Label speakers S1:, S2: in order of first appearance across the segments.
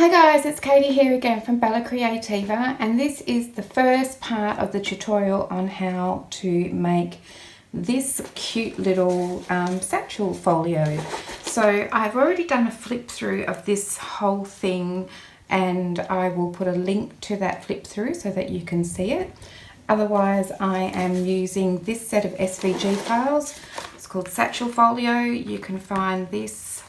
S1: Hi guys, it's Katie here again from BellaCreativa, and this is the first part of the tutorial on how to make this cute little satchel folio. So I've already done a flip through of this whole thing, and I will put a link to that flip through so that you can see it. Otherwise, I am using this set of SVG files. It's called Satchel Folio. You can find this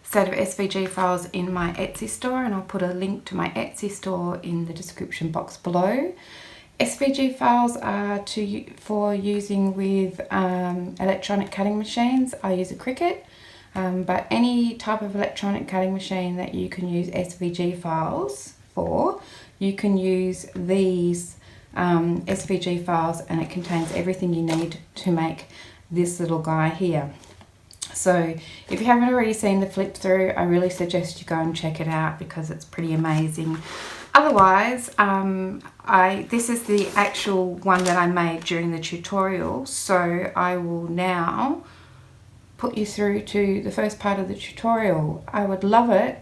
S1: set of SVG files in my Etsy store, and I'll put a link to my Etsy store in the description box below. SVG files are for using with electronic cutting machines. I use a Cricut, but any type of electronic cutting machine that you can use SVG files for, you can use these SVG files, and it contains everything you need to make this little guy here. So if you haven't already seen the flip through, I really suggest you go and check it out because it's pretty amazing. Otherwise, this is the actual one that I made during the tutorial, so I will now put you through to the first part of the tutorial. I would love it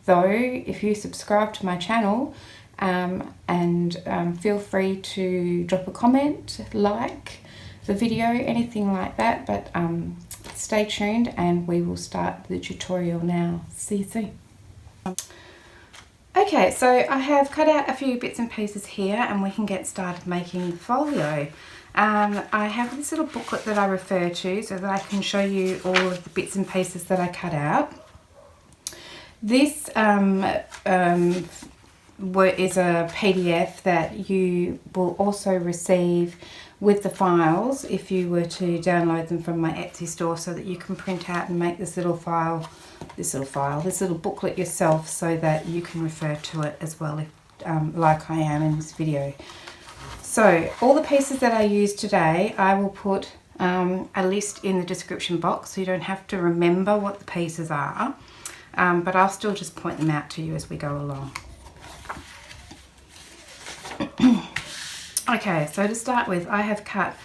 S1: though if you subscribe to my channel, and feel free to drop a comment, like the video, anything like that, but stay tuned and we will start the tutorial now. See you soon. Okay, so I have cut out a few bits and pieces here and we can get started making the folio. I have this little booklet that I refer to so that I can show you all of the bits and pieces that I cut out. This is a PDF that you will also receive with the files if you were to download them from my Etsy store, so that you can print out and make this little booklet yourself, so that you can refer to it as well, if, like I am in this video. So all the pieces that I use today, I will put a list in the description box, so you don't have to remember what the pieces are, but I'll still just point them out to you as we go along. Okay, so to start with, I have cut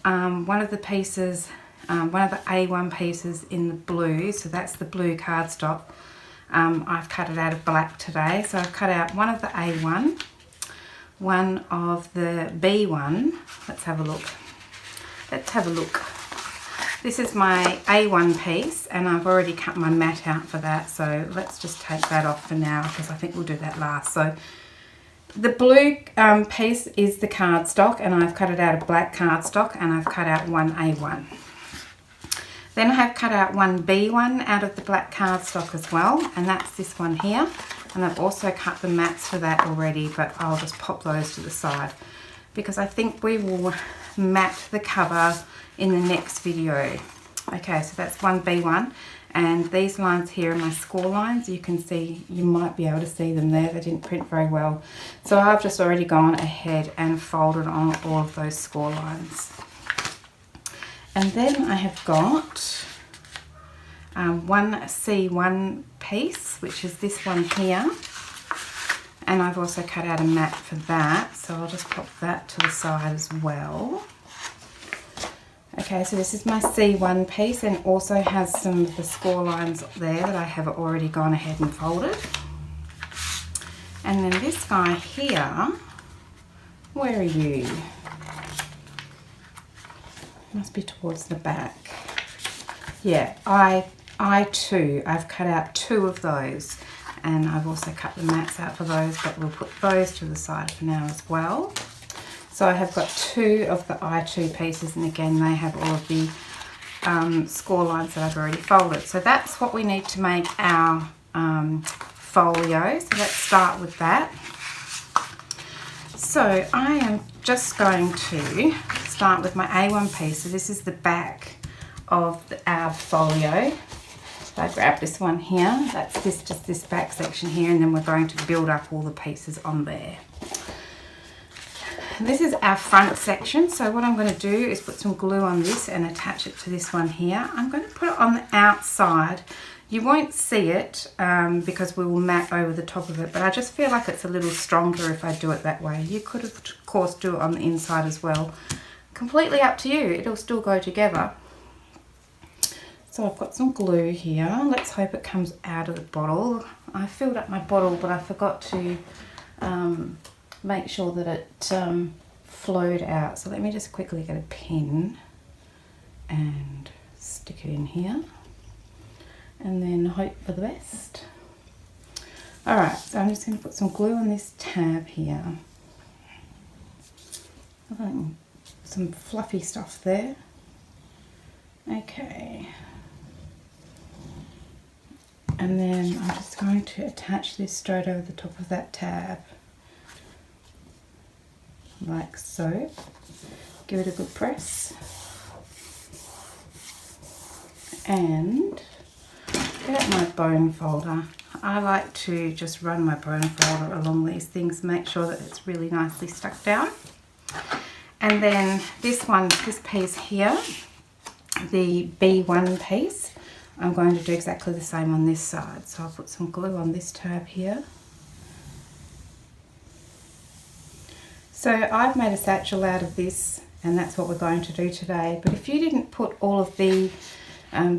S1: one of the pieces, one of the A1 pieces in the blue, so that's the blue cardstock. I've cut it out of black today, so I've cut out one of the A1, one of the B1. Let's have a look. Let's have a look. This is my A1 piece, and I've already cut my mat out for that, so let's just take that off for now because I think we'll do that last. So the blue piece is the cardstock, and I've cut it out of black cardstock, and I've cut out one A1. Then I have cut out one B1 out of the black cardstock as well, and that's this one here. And I've also cut the mats for that already, but I'll just pop those to the side because I think we will mat the cover in the next video. Okay, so that's one B1. And these lines here are my score lines. You can see, you might be able to see them there. They didn't print very well. So I've just already gone ahead and folded on all of those score lines. And then I have got one C1 piece, which is this one here. And I've also cut out a mat for that. So I'll just pop that to the side as well. Okay, so this is my C1 piece, and also has some of the score lines there that I have already gone ahead and folded. And then this guy here, where are you? Must be towards the back. Yeah, I've cut out two of those, and I've also cut the mats out for those, but we'll put those to the side for now as well. So I have got two of the I2 pieces, and again they have all of the score lines that I've already folded. So that's what we need to make our folio. So let's start with that. So I am just going to start with my A1 piece. So this is the back of our folio. So I grab this one here. That's just this back section here, and then we're going to build up all the pieces on there. This is our front section, so what I'm going to do is put some glue on this and attach it to this one here. I'm going to put it on the outside. You won't see it because we will mat over the top of it, but I just feel like it's a little stronger if I do it that way. You could of course do it on the inside as well. Completely up to you, it'll still go together. So I've got some glue here. Let's hope it comes out of the bottle. I filled up my bottle, but I forgot to make sure that it flowed out. So let me just quickly get a pin and stick it in here, and then hope for the best. Alright, so I'm just going to put some glue on this tab here. Some fluffy stuff there. Okay. And then I'm just going to attach this straight over the top of that tab. Like so. Give it a good press. And get out my bone folder. I like to just run my bone folder along these things, make sure that it's really nicely stuck down. And then this piece here, the B1 piece, I'm going to do exactly the same on this side. So I'll put some glue on this tab here. So I've made a satchel out of this, and that's what we're going to do today. But if you didn't put all of the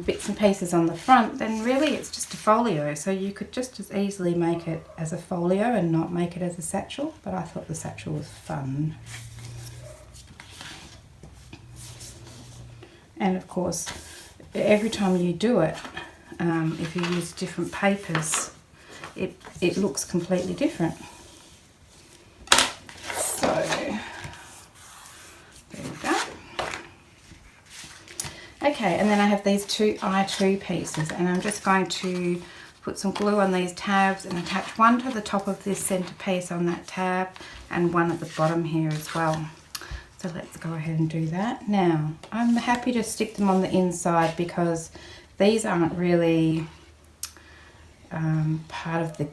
S1: bits and pieces on the front, then really it's just a folio. So you could just as easily make it as a folio and not make it as a satchel, but I thought the satchel was fun. And of course, every time you do it, if you use different papers, it looks completely different. So there we go. Okay, and then I have these two I2 pieces, and I'm just going to put some glue on these tabs and attach one to the top of this center piece on that tab and one at the bottom here as well. So let's go ahead and do that. Now, I'm happy to stick them on the inside because these aren't really part of the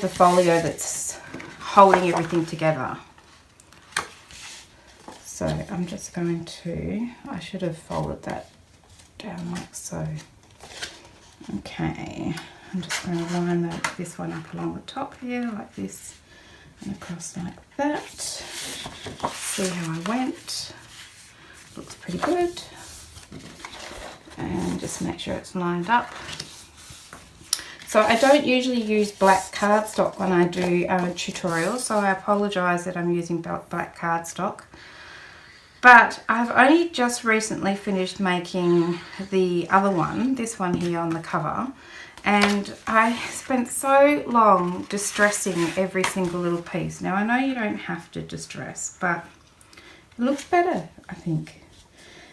S1: folio that's holding everything together. So I'm just going to, I should have folded that down like so. Okay, I'm just going to line this one up along the top here like this and across like that. See how I went. Looks pretty good. And just make sure it's lined up. So I don't usually use black cardstock when I do tutorials, so I apologise that I'm using black cardstock. But I've only just recently finished making the other one, this one here on the cover, and I spent so long distressing every single little piece. Now I know you don't have to distress, but it looks better, I think.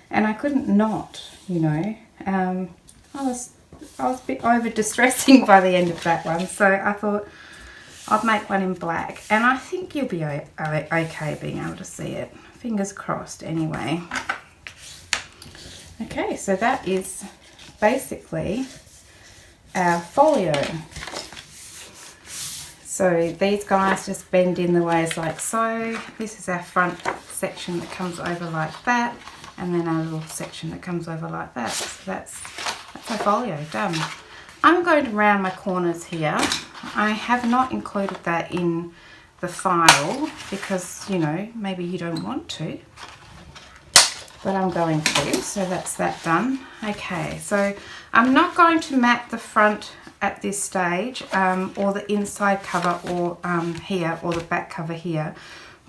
S1: And I couldn't not, you know. I was a bit over distressing by the end of that one, so I thought I'd make one in black, and I think you'll be okay being able to see it. Fingers crossed anyway. Okay, so that is basically our folio. So these guys just bend in the ways like so. This is our front section that comes over like that, and then our little section that comes over like that. So that's our folio done. I'm going to round my corners here. I have not included that in the file because, you know, maybe you don't want to, but I'm going to, so that's that done. Okay, so I'm not going to mat the front at this stage, or the inside cover, or here, or the back cover here,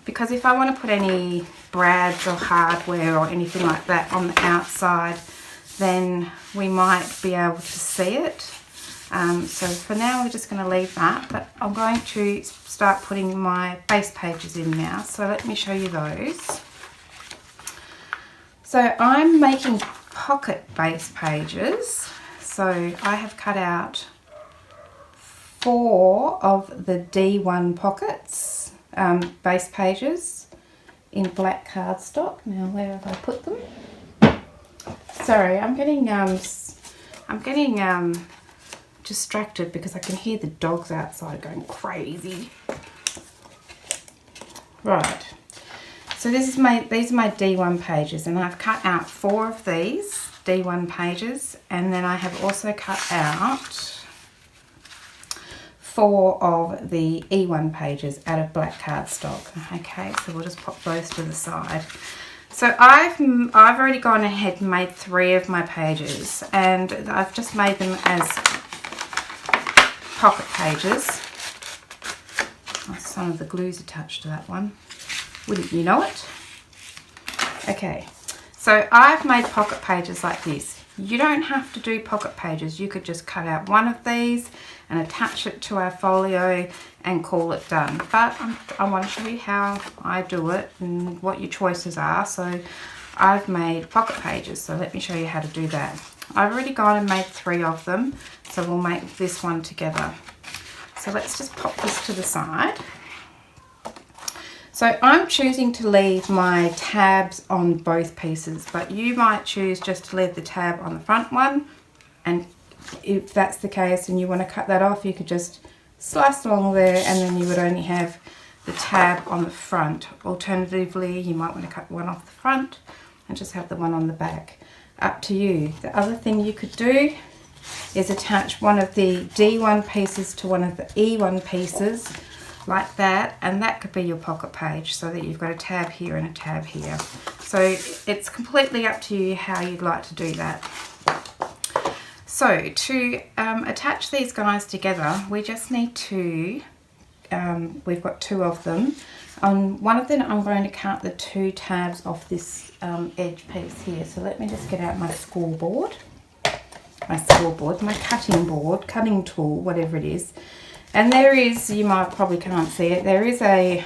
S1: because if I want to put any brads or hardware or anything like that on the outside, then we might be able to see it. So for now we're just going to leave that, but I'm going to start putting my base pages in now, so let me show you those. So I'm making pocket base pages, so I have cut out 4 of the D1 pockets base pages in black cardstock. Now where have I put them? Sorry, I'm getting distracted because I can hear the dogs outside going crazy. Right, so these are my D1 pages, and I've cut out 4 of these D1 pages, and then I have also cut out 4 of the E1 pages out of black cardstock. Okay, so we'll just pop those to the side. So I've already gone ahead and made 3 of my pages, and I've just made them as pocket pages. Oh, some of the glue's attached to that one. Wouldn't you know it? Okay, so I've made pocket pages like this. You don't have to do pocket pages. You could just cut out one of these and attach it to our folio and call it done. But I want to show you how I do it and what your choices are. So I've made pocket pages. So let me show you how to do that. I've already gone and made 3 of them. So we'll make this one together. So let's just pop this to the side. So I'm choosing to leave my tabs on both pieces, but you might choose just to leave the tab on the front one, and if that's the case and you want to cut that off, you could just slice along there and then you would only have the tab on the front. Alternatively, you might want to cut one off the front and just have the one on the back. Up to you. The other thing you could do is attach one of the D1 pieces to one of the E1 pieces, like that, and that could be your pocket page, so that you've got a tab here and a tab here. So it's completely up to you how you'd like to do that. So to attach these guys together, we just need to, we've got 2 of them. On one of them I'm going to cut the 2 tabs off this edge piece here. So let me just get out my scoreboard, my cutting tool, whatever it is. And there is, you might probably can't see it, there is a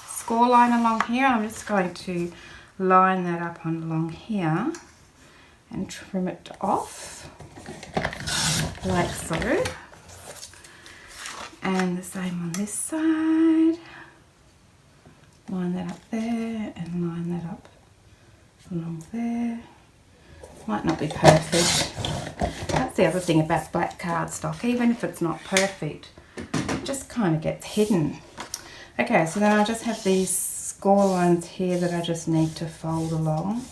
S1: score line along here. I'm just going to line that up on along here and trim it off, like so. And the same on this side. Line that up there and line that up along there. Might not be perfect. That's the other thing about black cardstock. Even if it's not perfect, it just kind of gets hidden. Okay, so then I just have these score lines here that I just need to fold along.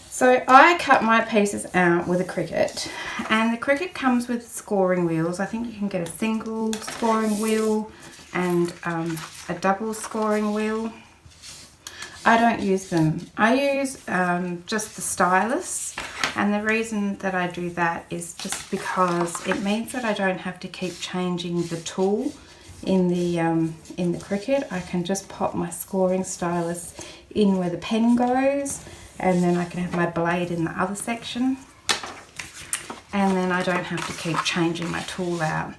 S1: So I cut my pieces out with a Cricut, and the Cricut comes with scoring wheels. I think you can get a single scoring wheel and a double scoring wheel. I don't use them. I use just the stylus, and the reason that I do that is just because it means that I don't have to keep changing the tool in the Cricut. I can just pop my scoring stylus in where the pen goes, and then I can have my blade in the other section, and then I don't have to keep changing my tool out.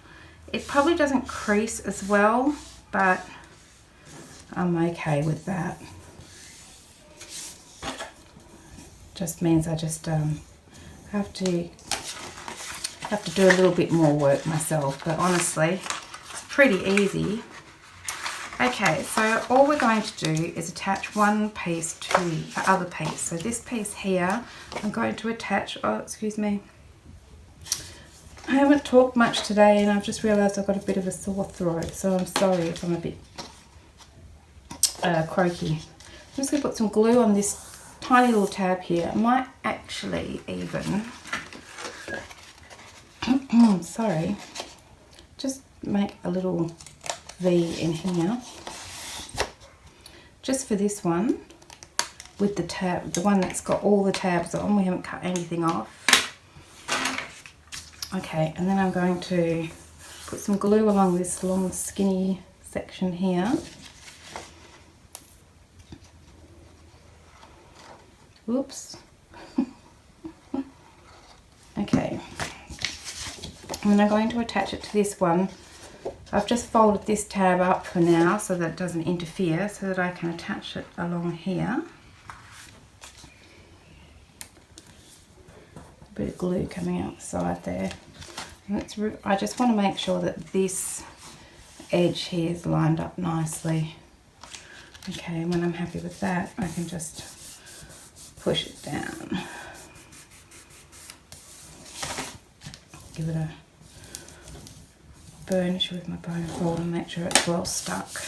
S1: It probably doesn't crease as well, but I'm okay with that. Just means I just have to do a little bit more work myself, but honestly it's pretty easy. Okay, so all we're going to do is attach one piece to the other piece. So this piece here I'm going to attach, oh excuse me, I haven't talked much today and I've just realised I've got a bit of a sore throat, so I'm sorry if I'm a bit croaky. I'm just going to put some glue on this tiny little tab here. I might actually even sorry, just make a little V in here just for this one with the tab, the one that's got all the tabs on. We haven't cut anything off. Okay, and then I'm going to put some glue along this long skinny section here. Whoops. Okay, and then I'm going to attach it to this one. I've just folded this tab up for now so that it doesn't interfere, so that I can attach it along here. A bit of glue coming out the side there. And I just want to make sure that this edge here is lined up nicely. Okay, and when I'm happy with that, I can just push it down. Give it a burnish with my bone folder and make sure it's well stuck.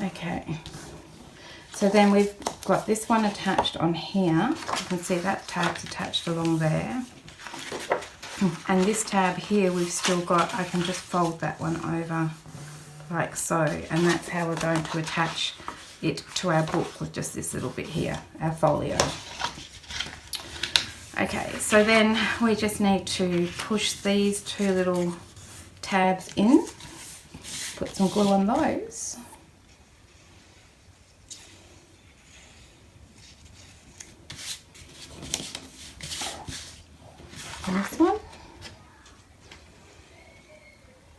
S1: Okay, so then we've got this one attached on here. You can see that tab's attached along there. And this tab here we've still got, I can just fold that one over like so, and that's how we're going to attach it to our book, with just this little bit here, our folio. Okay, so then we just need to push these two little tabs in, put some glue on those. And this one.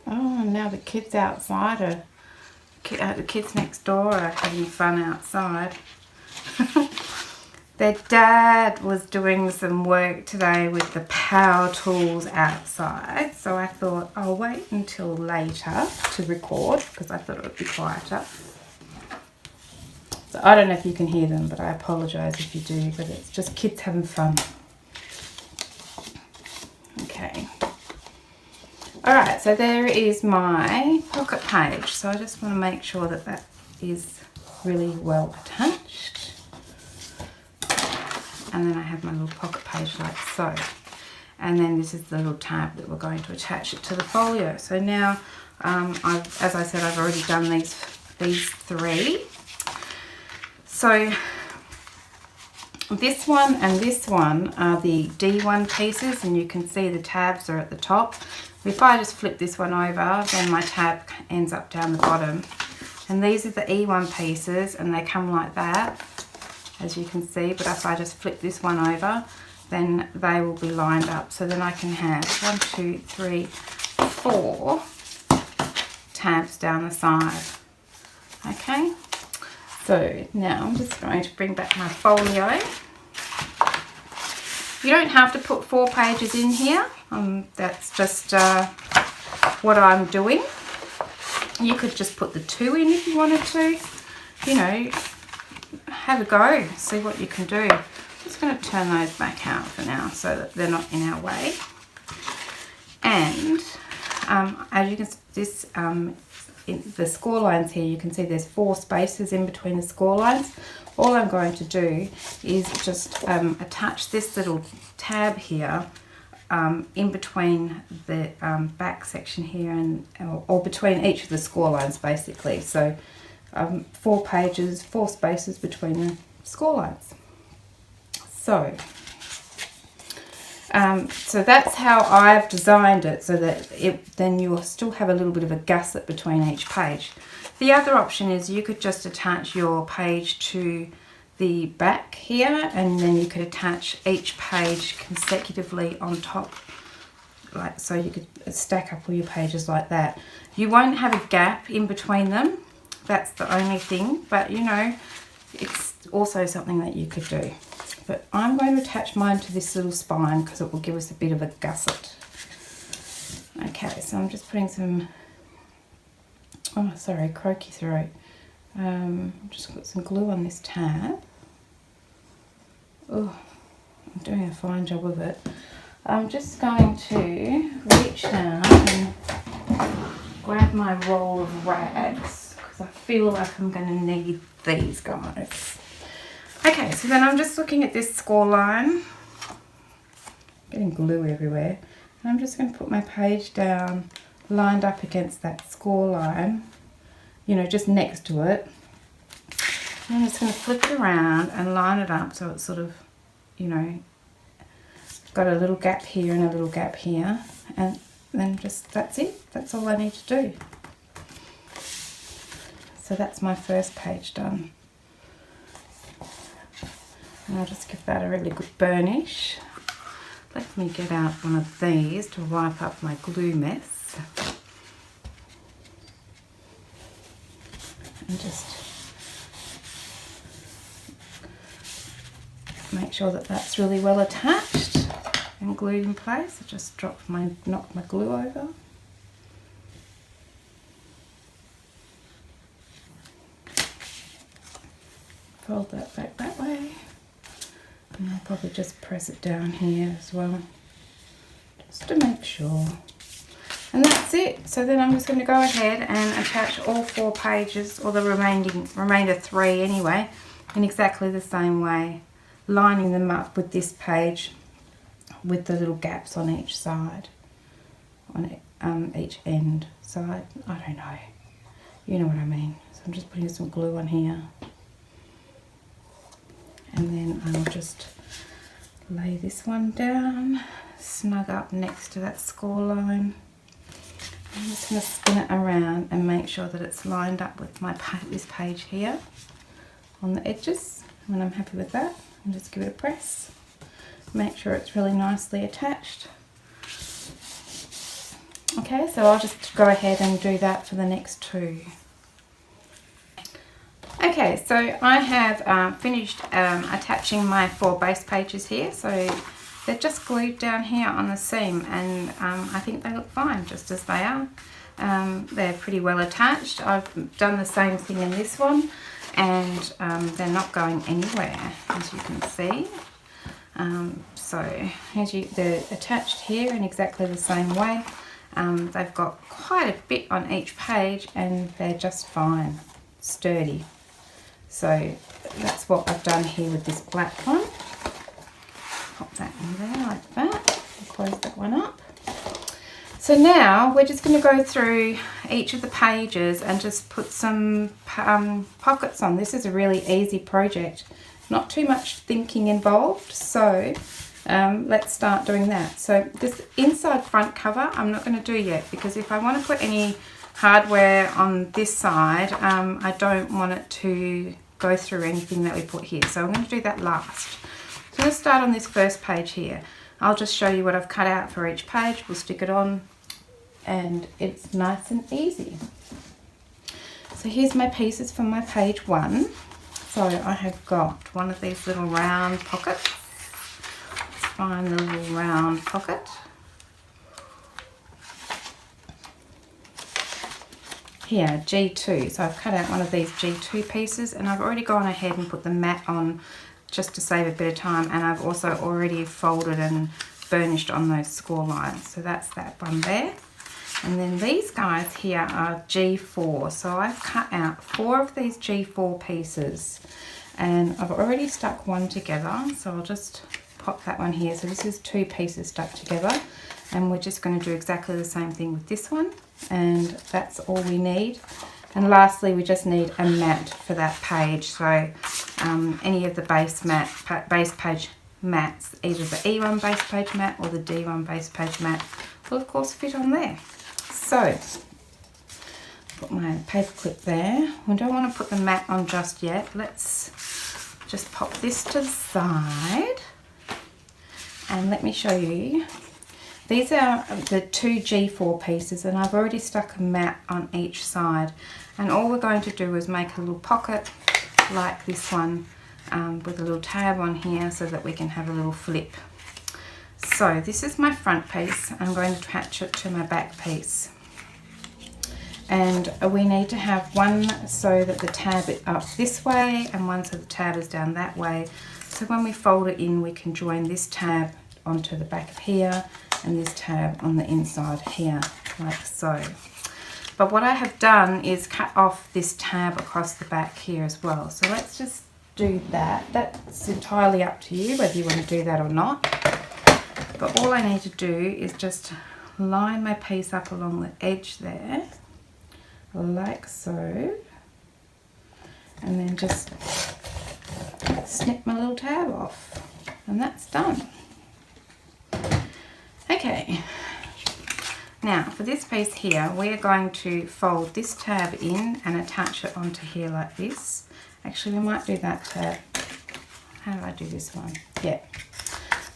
S1: Oh, and now the kids outside are, the kids next door are having fun outside. Their dad was doing some work today with the power tools outside, so I thought I'll wait until later to record because I thought it would be quieter. So I don't know if you can hear them, but I apologise if you do, but it's just kids having fun. Okay. Alright, so there is my pocket page. So I just want to make sure that that is really well attached. And then I have my little pocket page like so. And then this is the little tab that we're going to attach it to the folio. So now, as I said, I've already done these three. So this one and this one are the D1 pieces, and you can see the tabs are at the top. If I just flip this one over, then my tab ends up down the bottom. And these are the E1 pieces, and they come like that, as you can see. But if I just flip this one over, then they will be lined up. So then I can have 1, 2, 3, 4 tabs down the side. Okay, so now I'm just going to bring back my folio. You don't have to put 4 pages in here. That's just what I'm doing. You could just put the 2 in if you wanted to. You know, have a go, see what you can do. I'm just going to turn those back out for now so that they're not in our way. And as you can see, in the score lines here, you can see there's 4 spaces in between the score lines. All I'm going to do is just attach this little tab here in between the back section here and or between each of the score lines, basically. So 4 pages, 4 spaces between the score lines. So so that's how I've designed it, so that then you'll still have a little bit of a gusset between each page. The other option is you could just attach your page to the back here, and then you could attach each page consecutively on top, like so. You could stack up all your pages like that. You won't have a gap in between them. That's the only thing, but you know, it's also something that you could do. But I'm going to attach mine to this little spine because it will give us a bit of a gusset. Okay, so I'm just putting some, oh sorry, croaky throat. Just put some glue on this tab. Oh, I'm doing a fine job of it. I'm just going to reach down and grab my roll of rags because I feel like I'm going to need these guys. Okay, so then I'm just looking at this score line, getting glue everywhere, and I'm just going to put my page down lined up against that score line, you know, just next to it. And I'm just going to flip it around and line it up so it's sort of, you know, got a little gap here and a little gap here, and then just, that's it, that's all I need to do. So that's my first page done. And I'll just give that a really good burnish. Let me get out one of these to wipe up my glue mess. And just make sure that that's really well attached and glued in place. I just knocked my glue over. Fold that back that way. And I'll probably just press it down here as well, just to make sure. And that's it. So then I'm just going to go ahead and attach all 4 pages, or the remainder 3 anyway, in exactly the same way, lining them up with this page with the little gaps on each side, on each end side. I don't know. You know what I mean. So I'm just putting some glue on here. And then I'll just lay this one down, snug up next to that score line. I'm just going to spin it around and make sure that it's lined up with this page here on the edges. When I'm happy with that, I'll just give it a press. Make sure it's really nicely attached. Okay, so I'll just go ahead and do that for the next two. Okay, so I have finished attaching my 4 base pages here. So they're just glued down here on the seam, and I think they look fine just as they are. They're pretty well attached. I've done the same thing in this one, and they're not going anywhere, as you can see. They're attached here in exactly the same way. They've got quite a bit on each page, and they're just fine, sturdy. So that's what I've done here with this black one. Pop that in there like that, and close that one up. So now we're just going to go through each of the pages and just put some pockets on. This is a really easy project, not too much thinking involved, so let's start doing that. So this inside front cover I'm not going to do yet, because if I want to put any hardware on this side, I don't want it to go through anything that we put here, so I'm going to do that last. So let's start on this first page here. I'll just show you what I've cut out for each page. We'll stick it on and it's nice and easy. So here's my pieces from my page 1. So I have got one of these little round pockets. Let's find the little round pocket. Here, G2. So I've cut out one of these G2 pieces, and I've already gone ahead and put the mat on just to save a bit of time, and I've also already folded and burnished on those score lines. So that's that one there. And then these guys here are G4. So I've cut out 4 of these G4 pieces, and I've already stuck one together. So I'll just pop that one here. So this is 2 pieces stuck together, and we're just going to do exactly the same thing with this one, and that's all we need. And lastly, we just need a mat for that page. So any of the base page mats, either the E1 base page mat or the D1 base page mat, will of course fit on there. So put my paper clip there. We don't want to put the mat on just yet. Let's just pop this to the side, and let me show you. These are the 2 G4 pieces, and I've already stuck a mat on each side, and all we're going to do is make a little pocket like this one with a little tab on here so that we can have a little flip. So this is my front piece. I'm going to attach it to my back piece, and we need to have one so that the tab is up this way and one so the tab is down that way. So when we fold it in, we can join this tab onto the back of here and this tab on the inside here, like so. But what I have done is cut off this tab across the back here as well. So let's just do that. That's entirely up to you whether you want to do that or not. But all I need to do is just line my piece up along the edge there, like so, and then just snip my little tab off, and that's done. Okay, now for this piece here, we are going to fold this tab in and attach it onto here like this. Actually, we might do that tab. How do I do this one? Yeah,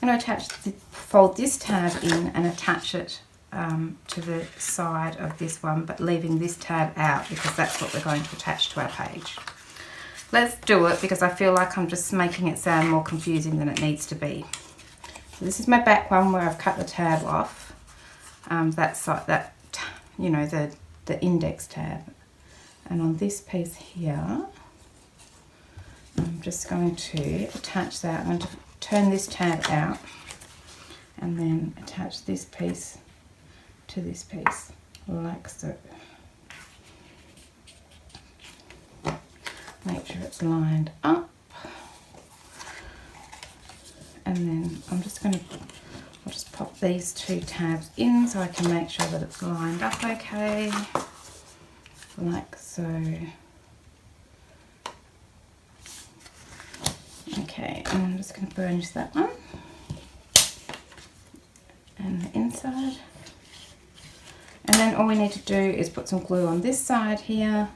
S1: I'm going to fold this tab in and attach it to the side of this one, but leaving this tab out because that's what we're going to attach to our page. Let's do it because I feel like I'm just making it sound more confusing than it needs to be. So this is my back one where I've cut the tab off. You know, the index tab. And on this piece here, I'm just going to attach that. I'm going to turn this tab out and then attach this piece to this piece, like so. Make sure it's lined up. And then I'll just pop these 2 tabs in so I can make sure that it's lined up okay. like so. Okay, and I'm just going to burnish that one and the inside. And then all we need to do is put some glue on this side here,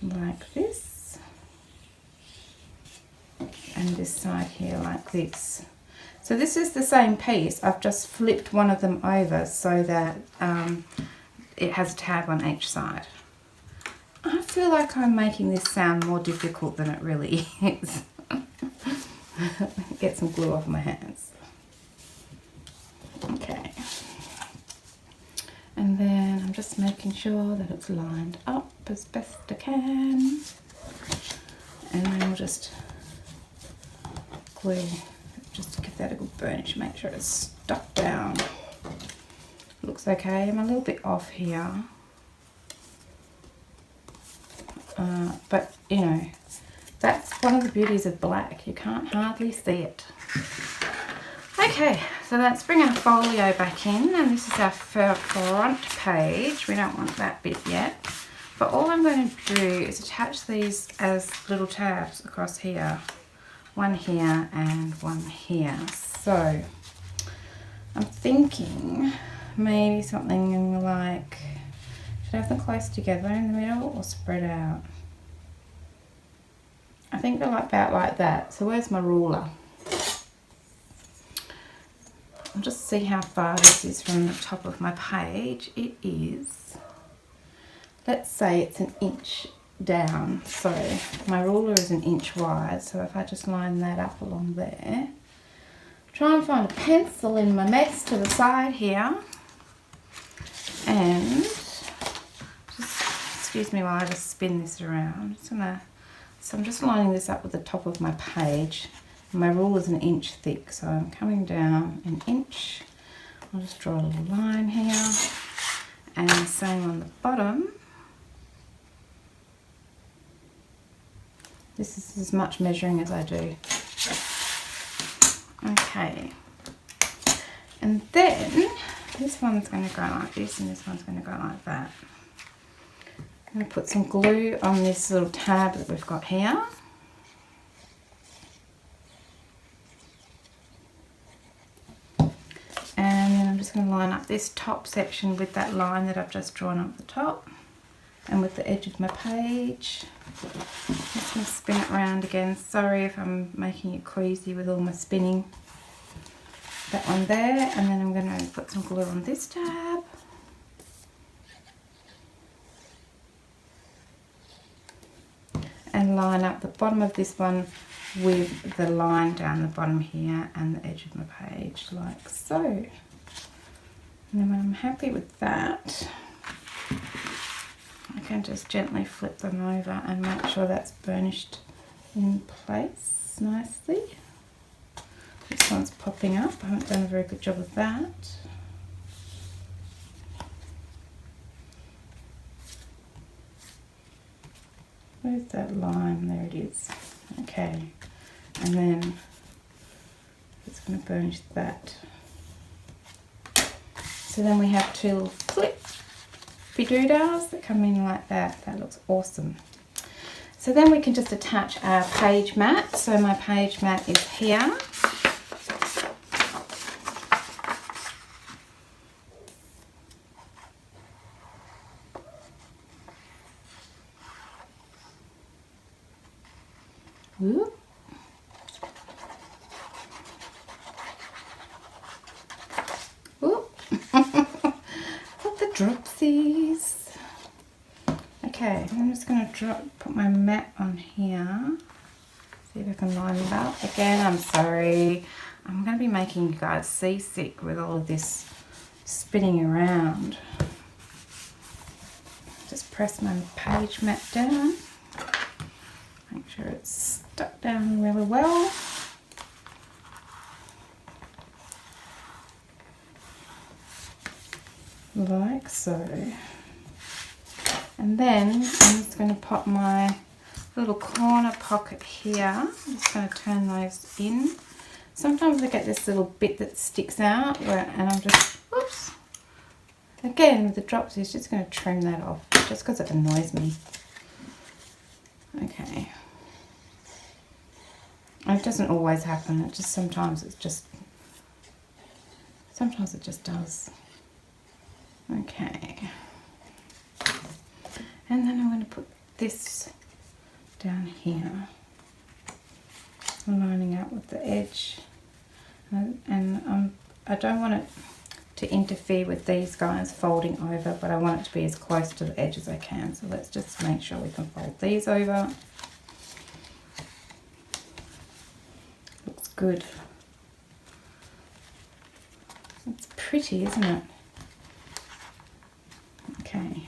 S1: like this, and this side here like this. So this is the same piece, I've just flipped one of them over so that it has a tab on each side. I feel like I'm making this sound more difficult than it really is. Get some glue off my hands. Okay. And then I'm just making sure that it's lined up as best I can. And then we'll just glue, just to give that a good burnish, make sure it's stuck down. Looks okay. I'm a little bit off here. But, you know, that's one of the beauties of black. You can't hardly see it. Okay, so let's bring our folio back in, and this is our front page. We don't want that bit yet. But all I'm going to do is attach these as little tabs across here. One here and one here. So I'm thinking maybe something like, should I have them close together in the middle or spread out? I think they're about like that. So where's my ruler? I'll just see how far this is from the top of my page. It is, let's say it's an inch down. So my ruler is an inch wide. So if I just line that up along there, try and find a pencil in my mess to the side here. And just, excuse me while I just spin this around. So I'm just lining this up with the top of my page. My ruler is an inch thick, so I'm coming down an inch. I'll just draw a little line here, and same on the bottom. This is as much measuring as I do. Okay, and then this one's going to go like this, and this one's going to go like that. I'm going to put some glue on this little tab that we've got here. And then I'm just going to line up this top section with that line that I've just drawn up the top and with the edge of my page. Just going to spin it around again. Sorry if I'm making it queasy with all my spinning. That one there, and then I'm going to put some glue on this tab. And line up the bottom of this one with the line down the bottom here and the edge of my page, like so. And then when I'm happy with that, I can just gently flip them over and make sure that's burnished in place nicely. This one's popping up. I haven't done a very good job of that. Where's that line? There it is. Okay, and then it's going to burnish that. So then we have two little flippy doodahs that come in like that. That looks awesome. So then we can just attach our page mat. So my page mat is here. Ooh. Ooh. Put the dropsies. Okay, I'm just going to put my mat on here. See if I can line it up. Again, I'm sorry. I'm going to be making you guys seasick with all of this spinning around. Just press my page mat down. Make sure it's stuck down really well. Like so. And then I'm just going to pop my little corner pocket here. I'm just going to turn those in. Sometimes I get this little bit that sticks out and I'm just, whoops, Again, with the drops, it's just going to trim that off, just because it annoys me. Okay. And it doesn't always happen. It just sometimes it just does. Okay. And then I'm going to put this down here, lining up with the edge, and I don't want it to interfere with these guys folding over, but I want it to be as close to the edge as I can. So let's just make sure we can fold these over. Looks good. It's pretty, isn't it? Okay.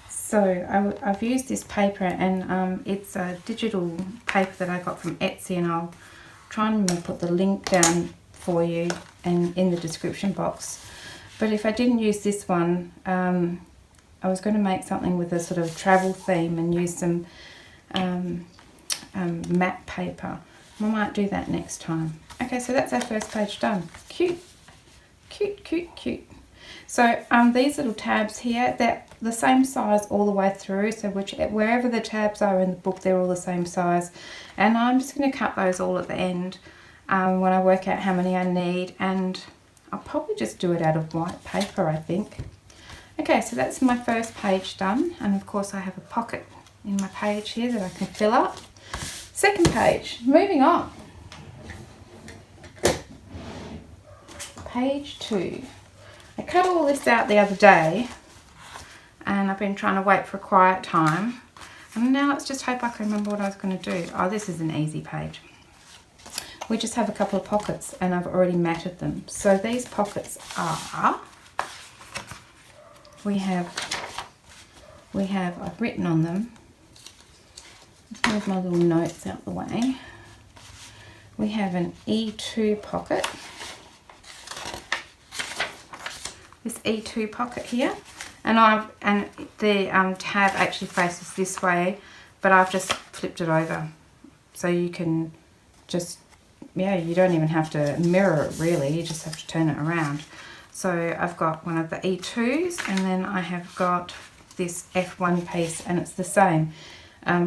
S1: So I've used this paper, and it's a digital paper that I got from Etsy, and I'll try and put the link down for you and in the description box. But if I didn't use this one, I was going to make something with a sort of travel theme and use some matte paper. I might do that next time. Okay, so that's our first page done. Cute, cute, cute, cute. So these little tabs here, they're the same size all the way through, so wherever the tabs are in the book, they're all the same size. And I'm just going to cut those all at the end when I work out how many I need, and I'll probably just do it out of white paper, I think. Okay, so that's my first page done, and of course I have a pocket in my page here that I can fill up. Second page, moving on. Page 2. I cut all this out the other day, and I've been trying to wait for a quiet time, and now let's just hope I can remember what I was going to do. Oh, this is an easy page. We just have a couple of pockets, and I've already matted them. So these pockets are, I've written on them, let's move my little notes out the way. We have an E2 pocket, this E2 pocket here, and the tab actually faces this way, but I've just flipped it over, so you can just, yeah, you don't even have to mirror it really, you just have to turn it around. So I've got one of the E2s, and then I have got this F1 piece, and it's the same.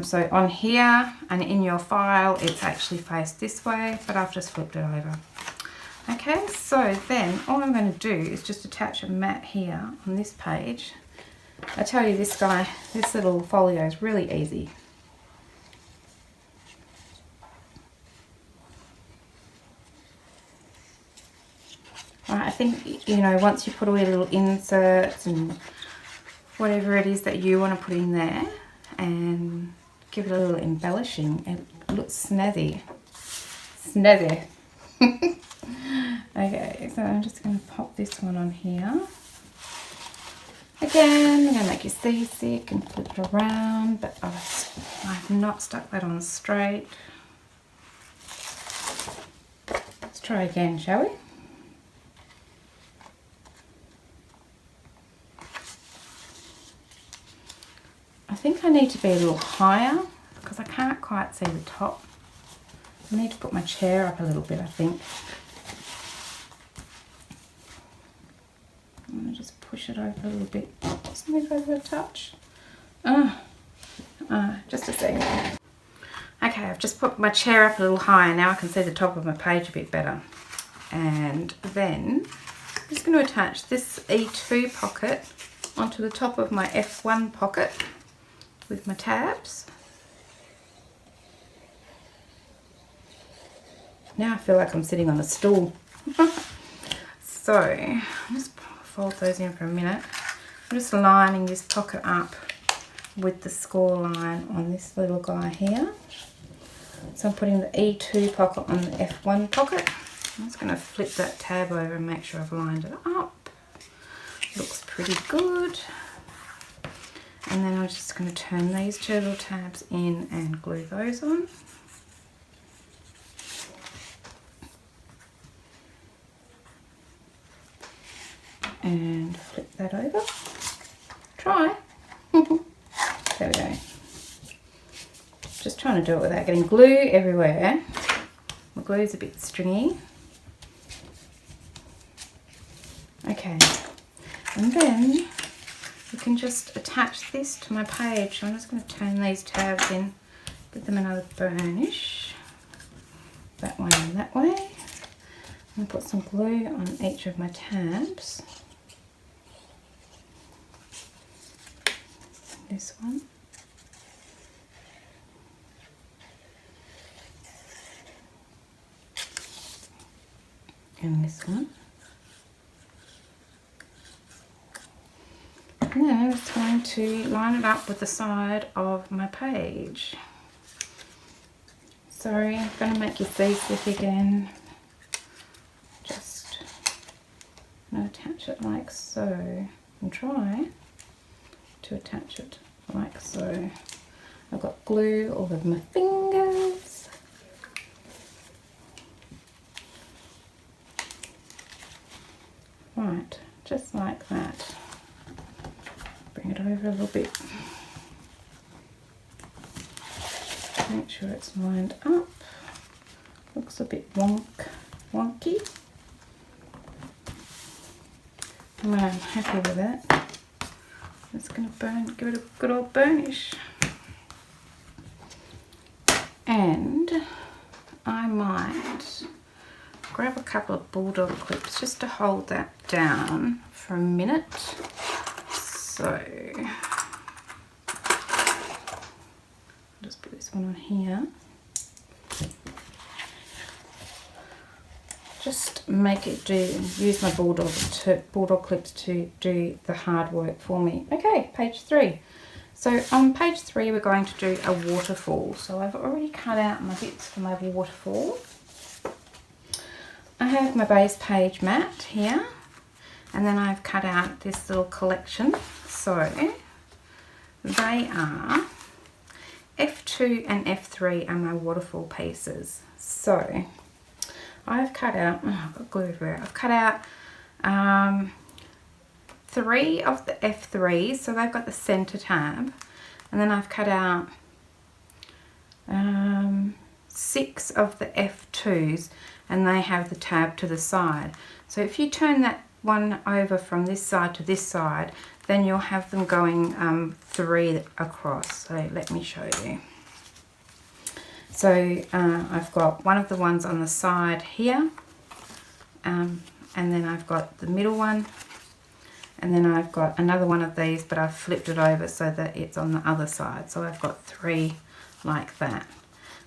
S1: So on here and in your file, it's actually faced this way, but I've just flipped it over. Okay, so then all I'm going to do is just attach a mat here on this page. I tell you, this little folio is really easy. Right, I think, you know, once you put all your little inserts and whatever it is that you want to put in there and give it a little embellishing, it looks snazzy. Snazzy. Okay, so I'm just going to pop this one on here. Again, I'm going to make you seasick and flip it around, but I've not stuck that on straight. Let's try again, shall we? I think I need to be a little higher because I can't quite see the top. I need to put my chair up a little bit, I think. I'm going to just push it over a little bit. Just move over a touch. Just a second. Okay, I've just put my chair up a little higher. Now I can see the top of my page a bit better. And then I'm just going to attach this E2 pocket onto the top of my F1 pocket with my tabs. Now I feel like I'm sitting on a stool. So I'll just fold those in for a minute. I'm just lining this pocket up with the score line on this little guy here. So I'm putting the E2 pocket on the F1 pocket. I'm just going to flip that tab over and make sure I've lined it up. Looks pretty good. And then I'm just going to turn these two little tabs in and glue those on. And flip that over. Try. There we go. Just trying to do it without getting glue everywhere. My glue's a bit stringy. Okay, and then you can just attach this to my page. So I'm just going to turn these tabs in, give them another burnish, that way and that way. I'm going to put some glue on each of my tabs. This one. And this one. And then I'm just going to line it up with the side of my page. Sorry, I'm going to make you see this again. Just attach it like so and try to attach it like so. I've got glue all over my fingers. Right, just like that. Bring it over a little bit. Make sure it's lined up. Looks a bit wonky. When I'm happy with it, I'm just going to give it a good old burnish. And I might grab a couple of bulldog clips just to hold that down for a minute. So I'll just put this one on here. Just make it use my bulldog clips to do the hard work for me. Okay, page 3. So on page 3 we're going to do a waterfall. So I've already cut out my bits for my waterfall. I have my base page mat here, and then I've cut out this little collection. So they are F2 and F3 are my waterfall pieces. So I've cut out, I've got glue everywhere. I've cut out 3 of the F3s, so they've got the center tab, and then I've cut out 6 of the F2s, and they have the tab to the side. So if you turn that one over from this side to this side, then you'll have them going 3 across. So let me show you. So I've got one of the ones on the side here, and then I've got the middle one, and then I've got another one of these, but I've flipped it over so that it's on the other side. So I've got 3 like that.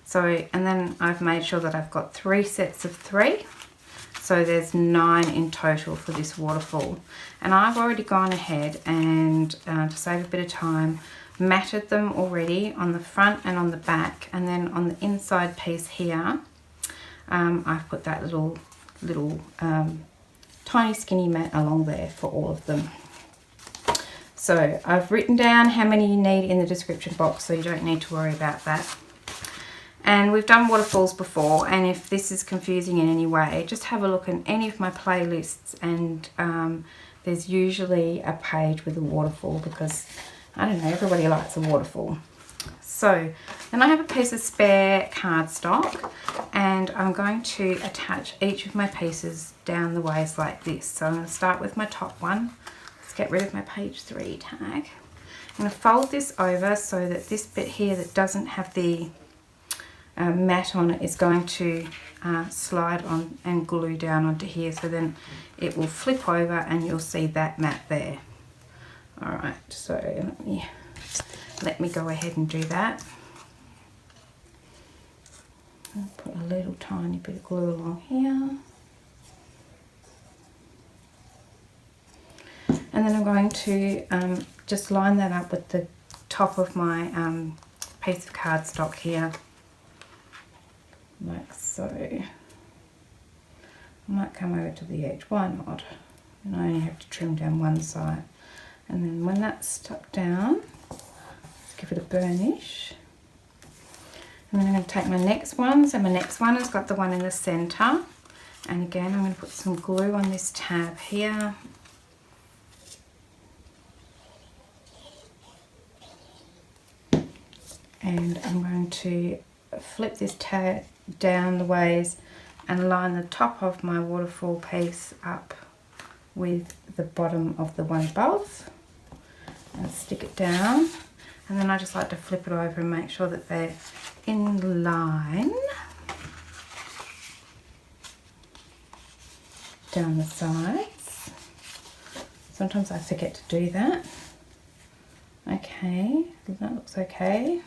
S1: So, and then I've made sure that I've got 3 sets of 3. So there's 9 in total for this waterfall. And I've already gone ahead and, to save a bit of time, matted them already on the front and on the back, and then on the inside piece here I've put that little tiny skinny mat along there for all of them. So I've written down how many you need in the description box, so you don't need to worry about that. And we've done waterfalls before, and if this is confusing in any way, just have a look at any of my playlists, and there's usually a page with a waterfall, because I don't know, everybody likes a waterfall. So then I have a piece of spare cardstock, and I'm going to attach each of my pieces down the ways like this. So I'm going to start with my top one. Let's get rid of my page 3 tag. I'm going to fold this over so that this bit here that doesn't have the mat on it is going to slide on and glue down onto here, so then it will flip over and you'll see that mat there. Alright, so let me go ahead and do that. I'll put a little tiny bit of glue along here. And then I'm going to just line that up with the top of my piece of cardstock here, like so. I might come over to the edge, why not? And I only have to trim down one side. And then when that's stuck down, let's give it a burnish. And then I'm going to take my next one. So my next one has got the one in the centre. And again, I'm going to put some glue on this tab here. And I'm going to flip this tab down the ways and line the top of my waterfall piece up with the bottom of the one above and stick it down, and then I just like to flip it over and make sure that they're in line down the sides. Sometimes I forget to do that. Okay, that looks okay.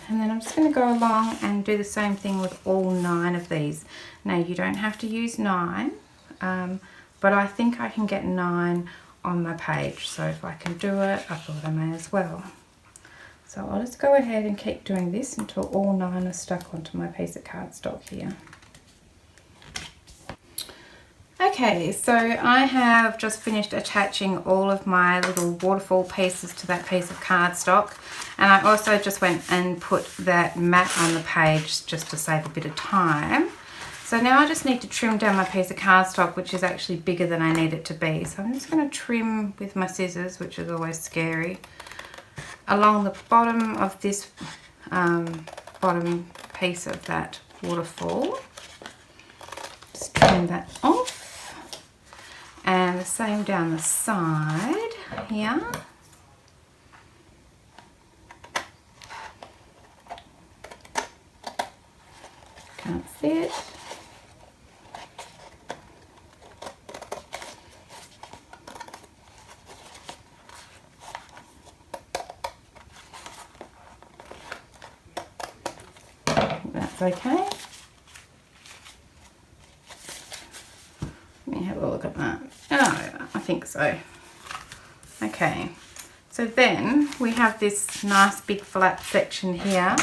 S1: And then I'm just going to go along and do the same thing with all 9 of these. Now you don't have to use 9, but I think I can get 9 on my page. So if I can do it, I thought I may as well. So I'll just go ahead and keep doing this until all 9 are stuck onto my piece of cardstock here. Okay, so I have just finished attaching all of my little waterfall pieces to that piece of cardstock, and I also just went and put that mat on the page just to save a bit of time. So now I just need to trim down my piece of cardstock, which is actually bigger than I need it to be. So I'm just going to trim with my scissors, which is always scary, along the bottom of this bottom piece of that waterfall. Just trim that off. And the same down the side here. Can't see it. That's okay. Let me have a look at that. Oh, I think so. Okay, so then we have this nice big flat section here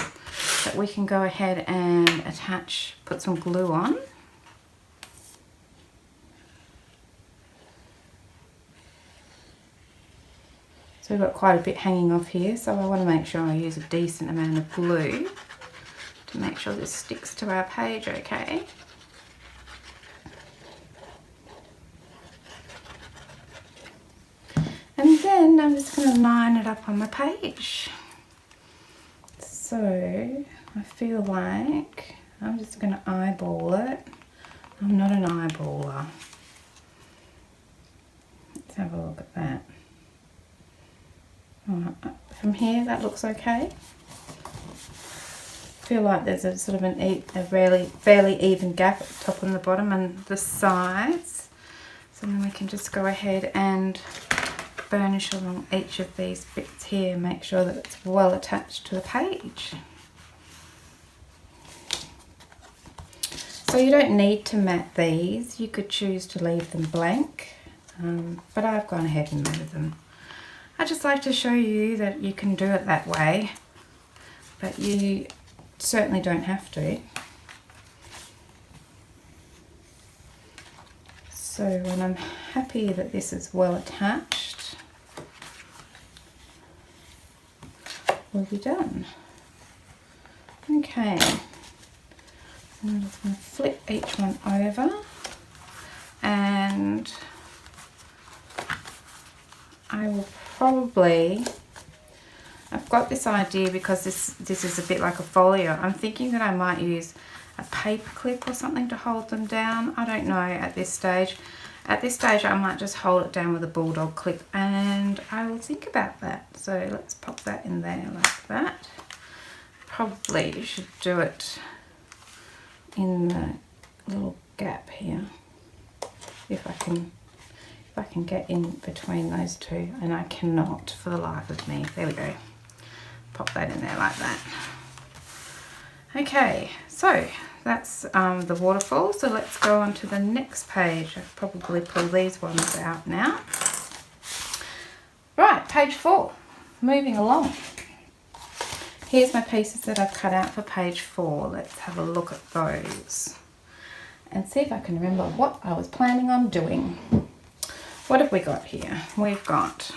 S1: that we can go ahead and attach, put some glue on. So we've got quite a bit hanging off here, so I want to make sure I use a decent amount of glue to make sure this sticks to our page okay. And then I'm just going to line it up on my page. So I feel like I'm just going to eyeball it. I'm not an eyeballer. Let's have a look at that. From here that looks okay. I feel like there's a sort of a fairly even gap at the top and the bottom and the sides. So then we can just go ahead and burnish along each of these bits here, make sure that it's well attached to the page. So you don't need to mat these, you could choose to leave them blank, but I've gone ahead and matted them. I just like to show you that you can do it that way, but you certainly don't have to. So when I'm happy that this is well attached, we'll be done. Okay, I'm just going to flip each one over, and I will probably, I've got this idea because this is a bit like a folio. I'm thinking that I might use a paper clip or something to hold them down. I don't know at this stage. At this stage I might just hold it down with a bulldog clip, and I will think about that. So let's pop that in there like that. Probably should do it in the little gap here if I can get in between those two, and I cannot for the life of me. There we go. Pop that in there like that. Okay, so that's the waterfall. So let's go on to the next page. I'll probably pull these ones out now. Right, page 4. Moving along. Here's my pieces that I've cut out for page 4. Let's have a look at those and see if I can remember what I was planning on doing. What have we got here? We've got,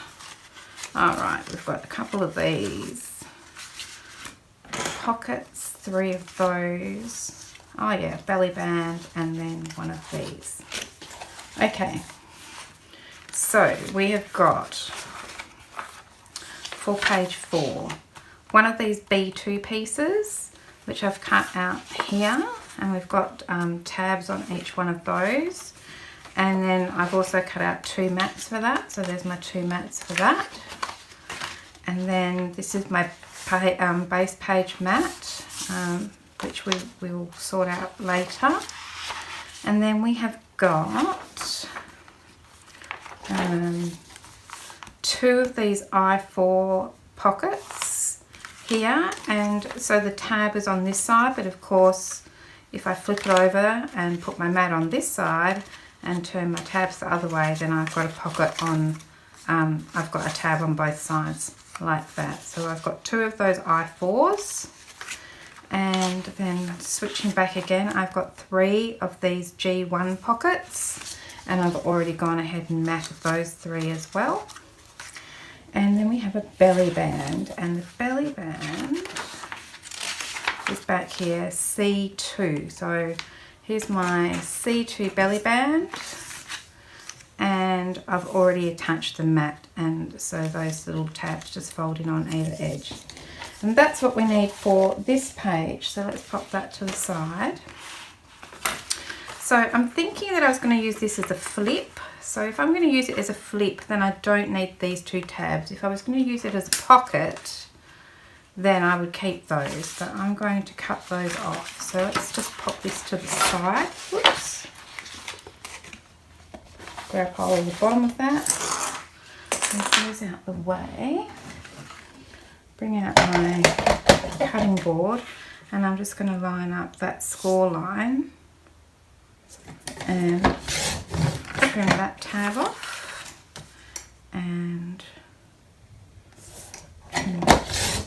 S1: alright, we've got a couple of these pockets, 3 of those. Oh yeah, belly band, and then one of these. Okay, so we have got, for page 4, one of these B2 pieces, which I've cut out here, and we've got tabs on each one of those. And then I've also cut out 2 mats for that. So there's my 2 mats for that. And then this is my base page mat, which we will sort out later. And then we have got 2 of these I4 pockets here, and so the tab is on this side, but of course if I flip it over and put my mat on this side and turn my tabs the other way, then I've got a pocket on, I've got a tab on both sides like that. So I've got 2 of those I4s, and then switching back again, I've got 3 of these G1 pockets, and I've already gone ahead and matted those 3 as well. And then we have a belly band, and the belly band is back here, C2. So here's my C2 belly band, and I've already attached the mat, and so those little tabs just fold in on either edge. And that's what we need for this page, so let's pop that to the side. So I'm thinking that I was going to use this as a flip. So if I'm going to use it as a flip, then I don't need these 2 tabs. If I was going to use it as a pocket, then I would keep those, but I'm going to cut those off. So let's just pop this to the side. Whoops. Grab hold of the bottom of that. Move those out the way. Bring out my cutting board, and I'm just going to line up that score line and trim that tab off, and trim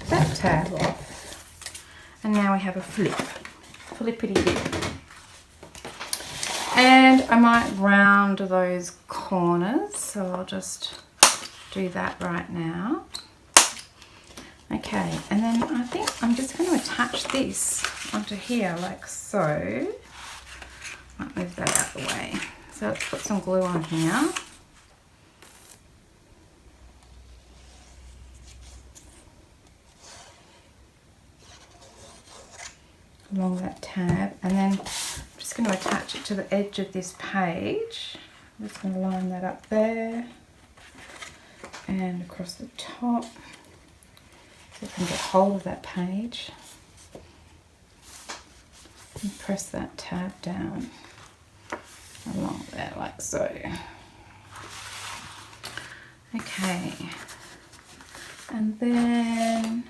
S1: that tab off, and now we have a flippity flip. And I might round those corners, so I'll just do that right now. Okay, and then I think I'm just going to attach this onto here like so. Might move that out of the way. So let's put some glue on here. Along that tab, and then I'm just going to attach it to the edge of this page. I'm just going to line that up there and across the top, so I can get hold of that page and press that tab down along there like so. Okay, and then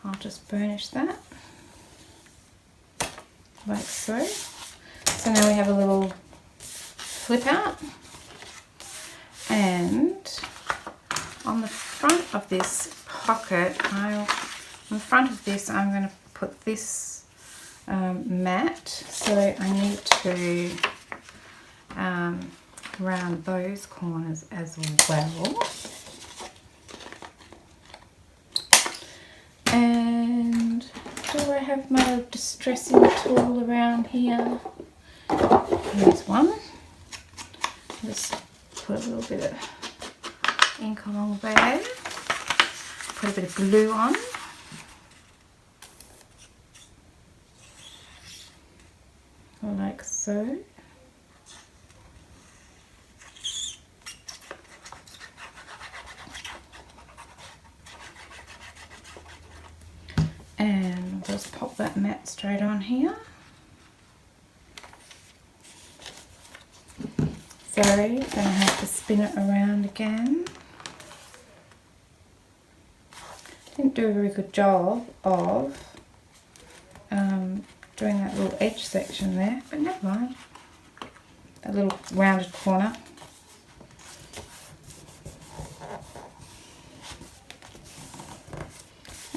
S1: I'll just burnish that like so. So now we have a little flip out, and on the front of this pocket, on the front of this, I'm going to put this mat, so I need to round those corners as well. And do I have my distressing tool around here? Here's one. Just put a little bit of ink along there. Put a bit of glue on. Like so. And we'll just pop that mat straight on here. Sorry, gonna have to spin it around again. Didn't do a very good job of doing that little edge section there, but never mind. That little rounded corner.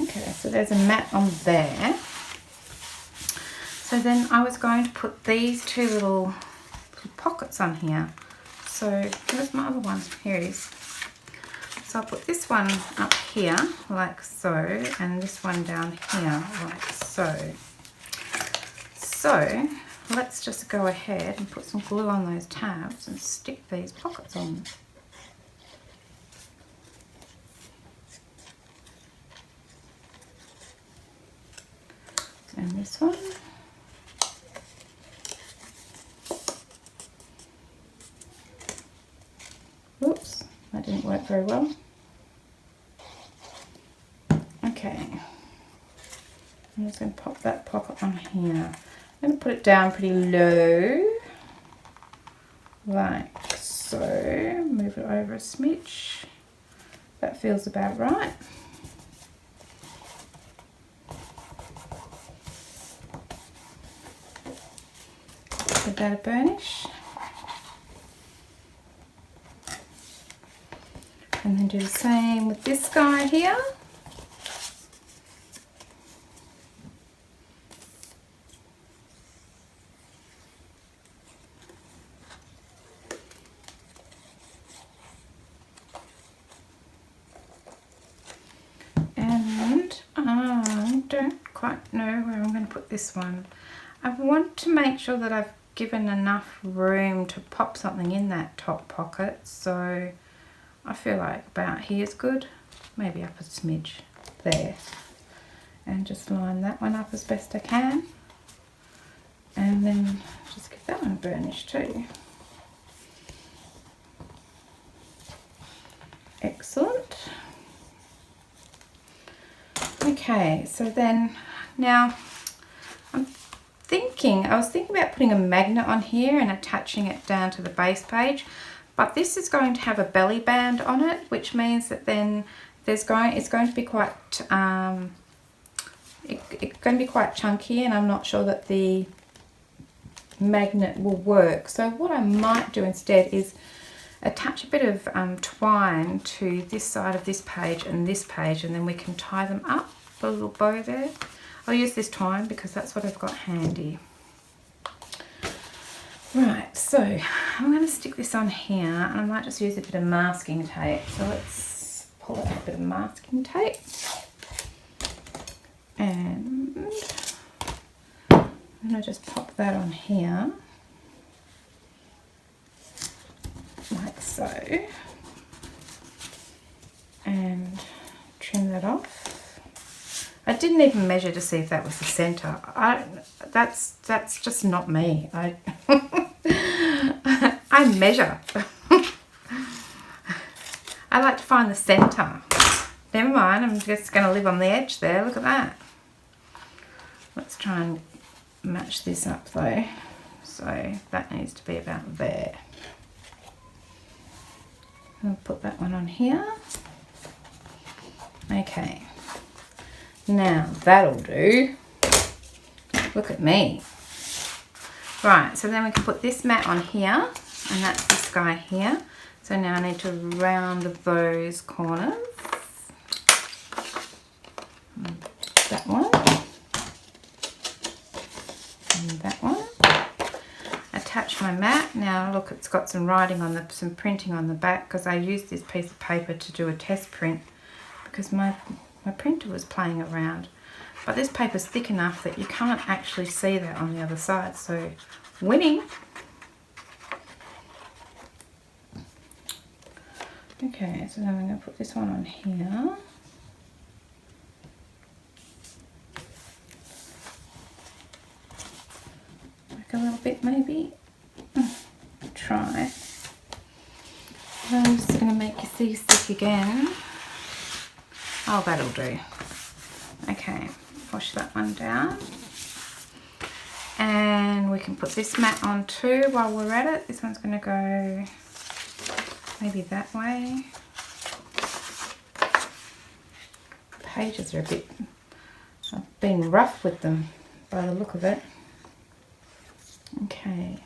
S1: Okay, so there's a mat on there. So then I was going to put these 2 little pockets on here. So where's my other one? Here it is. So I'll put this one up here like so, and this one down here like so. So let's just go ahead and put some glue on those tabs and stick these pockets on. And this one. didn't work very well. Okay, I'm just going to pop that pocket on here. I'm going to put it down pretty low, like so. Move it over a smidge. That feels about right. Give that a burnish. And then do the same with this guy here. And I don't quite know where I'm going to put this one. I want to make sure that I've given enough room to pop something in that top pocket, so I feel like about here is good, maybe up a smidge there, and just line that one up as best I can, and then just give that one a burnish too. Excellent. Okay, so then now I was thinking about putting a magnet on here and attaching it down to the base page, but this is going to have a belly band on it, which means that then it's going to be quite it's going to be quite chunky, and I'm not sure that the magnet will work. So what I might do instead is attach a bit of twine to this side of this page, and then we can tie them up, put a little bow there. I'll use this twine because that's what I've got handy. Right, so I'm going to stick this on here, and I might just use a bit of masking tape. So let's pull out a bit of masking tape, and I'm going to just pop that on here like so, and trim that off. I didn't even measure to see if that was the center. That's just not me. I measure. I like to find the center. Never mind, I'm just going to live on the edge there. Look at that. Let's try and match this up though. So that needs to be about there. I'll put that one on here. Okay. Now that'll do. Look at me. Right, so then we can put this mat on here, and that's this guy here. So now I need to round those corners. That one. And that one. Attach my mat. Now look, it's got some writing on the, some printing on the back, because I used this piece of paper to do a test print because my printer was playing around. But this paper's thick enough that you can't actually see that on the other side, so winning. Okay, so then I'm going to put this one on here. Like a little bit maybe. Try. I'm just going to make you see stick again. Oh, that'll do. Okay, push that one down. And we can put this mat on too while we're at it. This one's going to go maybe that way. Pages are a bit, I've been rough with them by the look of it. Okay.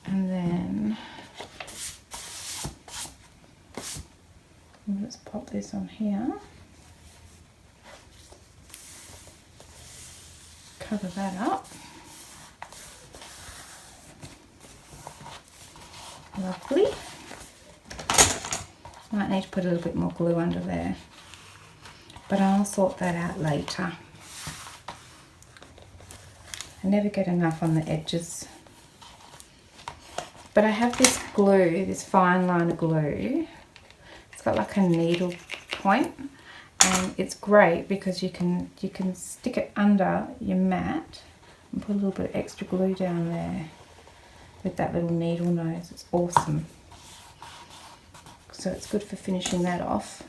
S1: And then let's pop this on here. Cover that up. Lovely. Might need to put a little bit more glue under there, but I'll sort that out later. I never get enough on the edges. But I have this glue, this fine liner glue. It's got like a needle point, and it's great because you can stick it under your mat and put a little bit of extra glue down there with that little needle nose. It's awesome. So it's good for finishing that off.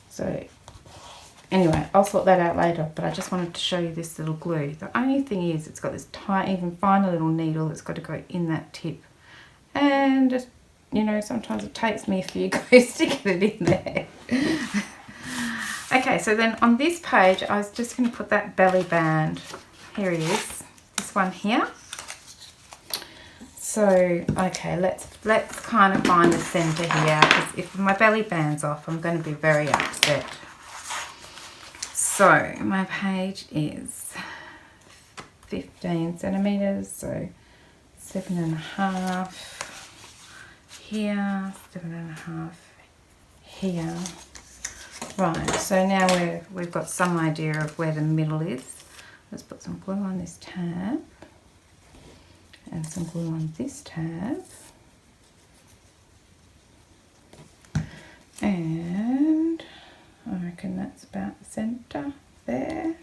S1: So anyway, I'll sort that out later, but I just wanted to show you this little glue. The only thing is it's got this tiny, even finer little needle that's got to go in that tip. And just, you know, sometimes it takes me a few goes to get it in there. Okay, so then on this page, I was just going to put that belly band. Here it is, this one here. So, okay, let's kind of find the centre here, because if my belly band's off, I'm going to be very upset. So, my page is 15 centimetres, so 7.5 here, 7.5 here. Right, so now we've got some idea of where the middle is. Let's put some glue on this tab and some glue on this tab. And I reckon that's about the centre there.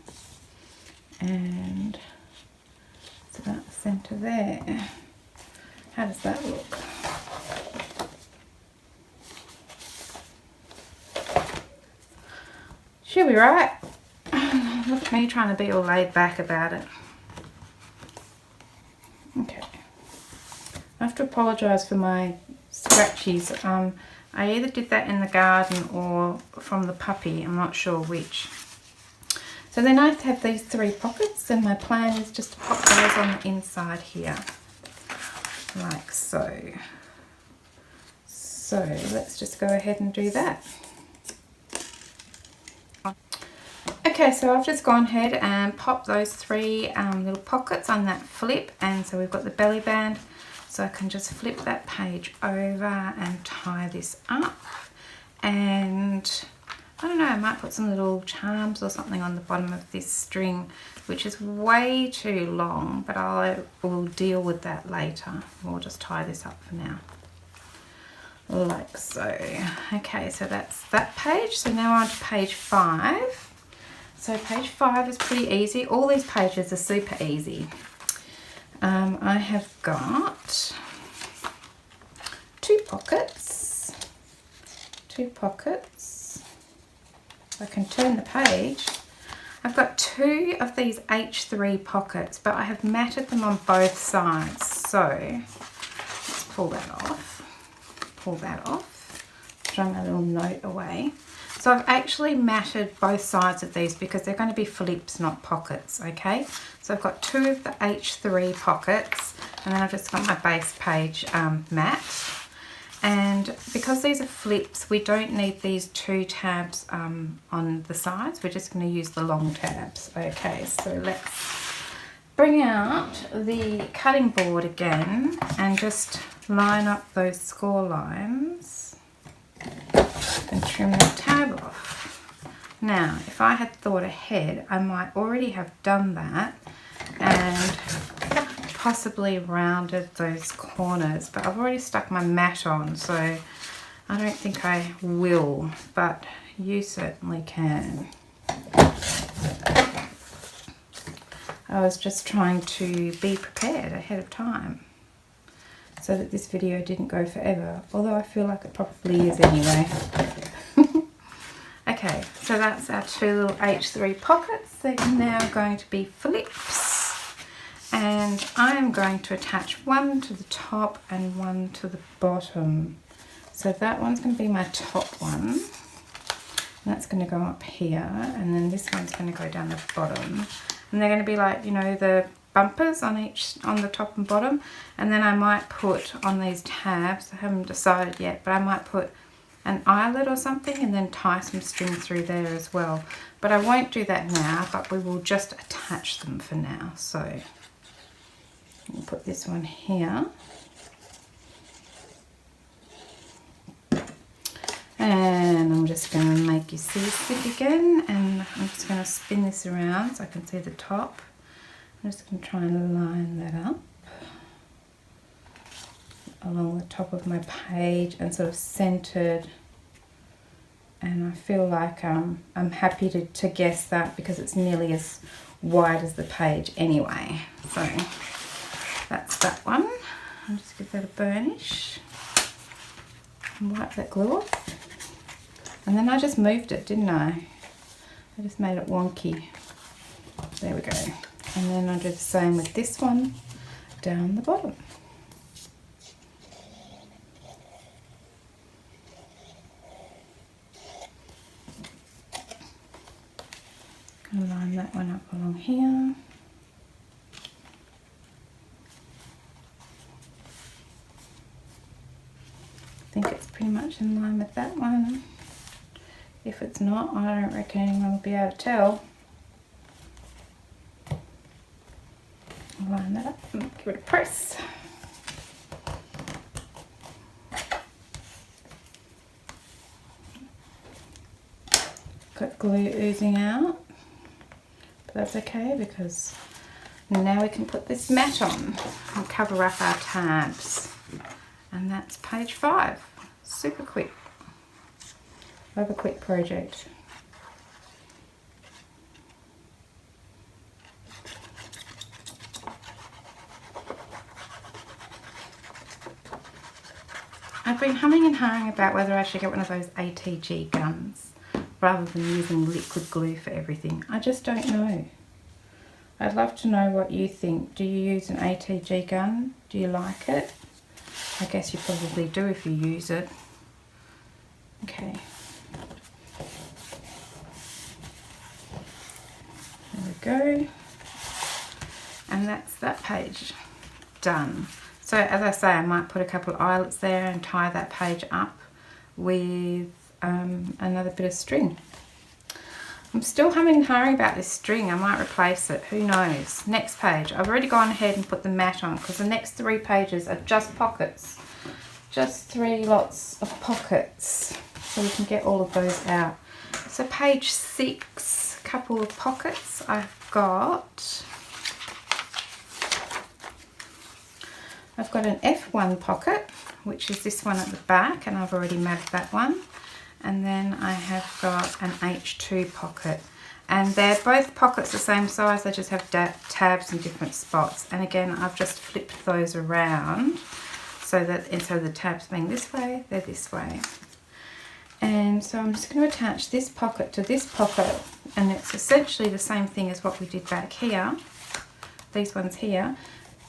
S1: And it's about the centre there. How does that look? She'll be right. Look at me trying to be all laid back about it. Okay. I have to apologise for my scratchies. I either did that in the garden or from the puppy. I'm not sure which. So then I have these 3 pockets, and my plan is just to pop those on the inside here. Like so. So let's just go ahead and do that. Okay, so I've just gone ahead and popped those 3 little pockets on that flip, and so we've got the belly band, so I can just flip that page over and tie this up. And I don't know, I might put some little charms or something on the bottom of this string, which is way too long, but I will deal with that later. We'll just tie this up for now. Like so. Okay, so that's that page. So now on to page 5. So page 5 is pretty easy. All these pages are super easy. I have got 2 pockets. 2 pockets. I can turn the page. I've got 2 of these H3 pockets, but I have matted them on both sides. So let's pull that off. Pull that off. Throw my little note away. So I've actually matted both sides of these because they're going to be flips, not pockets, okay? So I've got 2 of the H3 pockets, and then I've just got my base page mat. And because these are flips, we don't need these 2 tabs on the sides. We're just going to use the long tabs. Okay, so let's bring out the cutting board again and just line up those score lines. And trim the tab off. Now, if I had thought ahead, I might already have done that and possibly rounded those corners, but I've already stuck my mat on, so I don't think I will, but you certainly can. I was just trying to be prepared ahead of time, so that this video didn't go forever, although I feel like it probably is anyway. Okay, so that's our 2 little H3 pockets. They're now going to be flips, and I am going to attach one to the top and one to the bottom. So that one's going to be my top one, and that's going to go up here, and then this one's going to go down the bottom, and they're going to be like, you know, the bumpers on the top and bottom. And then I might put on these tabs, I haven't decided yet, but I might put an eyelet or something and then tie some string through there as well. But I won't do that now, but we will just attach them for now. So I'll put this one here. And I'm just going to make you see it again, and I'm just going to spin this around so I can see the top. I'm just going to try and line that up. along the top of my page and sort of centered. And I feel like I'm happy to guess that because it's nearly as wide as the page anyway. So that's that one. I'll just give that a burnish and wipe that glue off. And then I just moved it, didn't I? I just made it wonky. There we go. And then I'll do the same with this one down the bottom. Gonna line that one up along here. I think it's pretty much in line with that one. If it's not, I don't reckon anyone will be able to tell. I'll line that up and give it a press. Got glue oozing out, but that's okay because now we can put this mat on and cover up our tabs. And that's page 5. Super quick. Love a quick project. I've been humming and hawing about whether I should get one of those ATG guns rather than using liquid glue for everything. I just don't know. I'd love to know what you think. Do you use an ATG gun? Do you like it? I guess you probably do if you use it. Okay. There we go. And that's that page done. So as I say, I might put a couple of eyelets there and tie that page up with another bit of string. I'm still humming and hawing about this string. I might replace it, who knows. Next page. I've already gone ahead and put the mat on because the next 3 pages are just pockets. Just 3 lots of pockets. So we can get all of those out. So page 6, a couple of pockets. I've got an F1 pocket, which is this one at the back, and I've already matted that one. And then I have got an H2 pocket, and they're both pockets the same size, they just have tabs in different spots. And again, I've just flipped those around so that instead of the tabs being this way, they're this way. And so I'm just going to attach this pocket to this pocket, and it's essentially the same thing as what we did back here, these ones here,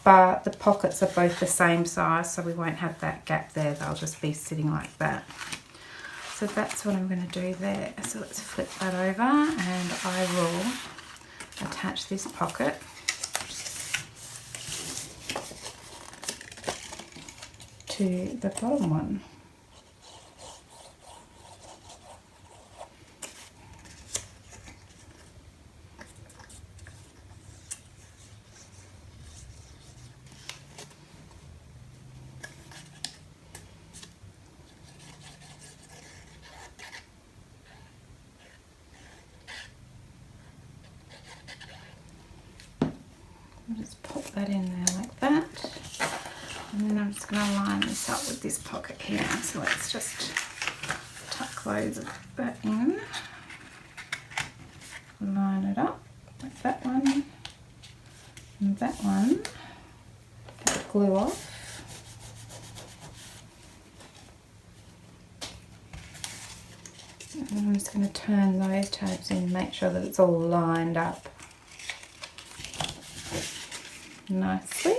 S1: but the pockets are both the same size, so we won't have that gap there, they'll just be sitting like that. So that's what I'm going to do there. So let's flip that over and I will attach this pocket to the bottom one. Just pop that in there like that, and then I'm just going to line this up with this pocket here. So let's just tuck loads of that in, line it up like that one and that one, get the glue off. And I'm just going to turn those tabs in, make sure that it's all lined up nicely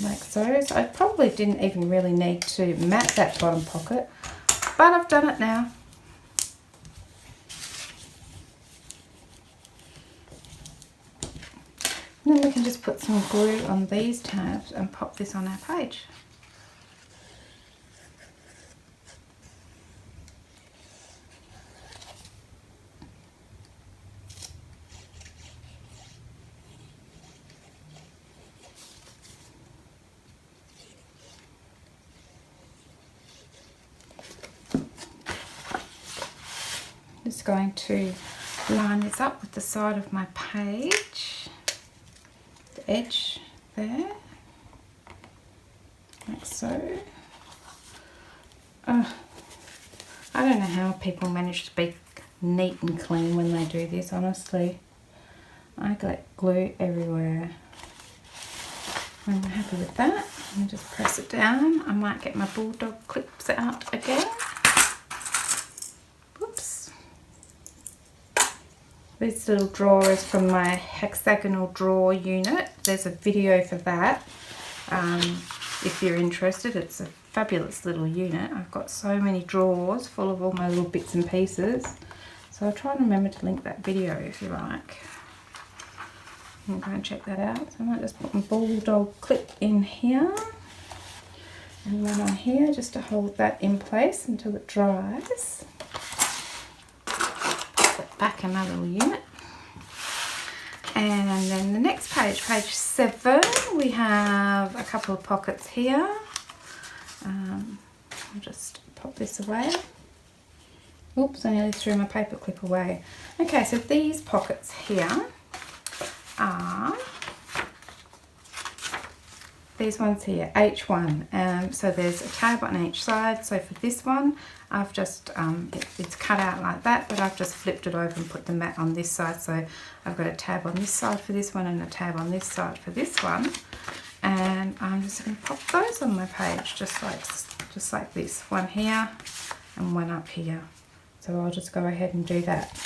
S1: like so. So I probably didn't even really need to mat that bottom pocket, but I've done it now. And then we can just put some glue on these tabs and pop this on our page. Just going to line this up with the side of my page, the edge there, So I don't know how people manage to be neat and clean when they do this, honestly. I got glue everywhere. I'm happy with that. And just press it down. I might get my bulldog clips out again. Whoops. This little drawer is from my hexagonal drawer unit. There's a video for that. If you're interested, it's a fabulous little unit. I've got so many drawers full of all my little bits and pieces. So I'll try and remember to link that video if you like. I'm going to check that out. So I might just put my bulldog clip in here and one on here just to hold that in place until it dries. Put it back in my little unit. And then the next page, page 7, we have a couple of pockets here. I'll just pop this away. Oops, I nearly threw my paper clip away. Okay, so these pockets here are these ones here, H1. So there's a tab on each side. So for this one, I've just, it's cut out like that, but I've just flipped it over and put the mat on this side. So I've got a tab on this side for this one and a tab on this side for this one. And I'm just going to pop those on my page, just like this. One here and one up here. So I'll just go ahead and do that.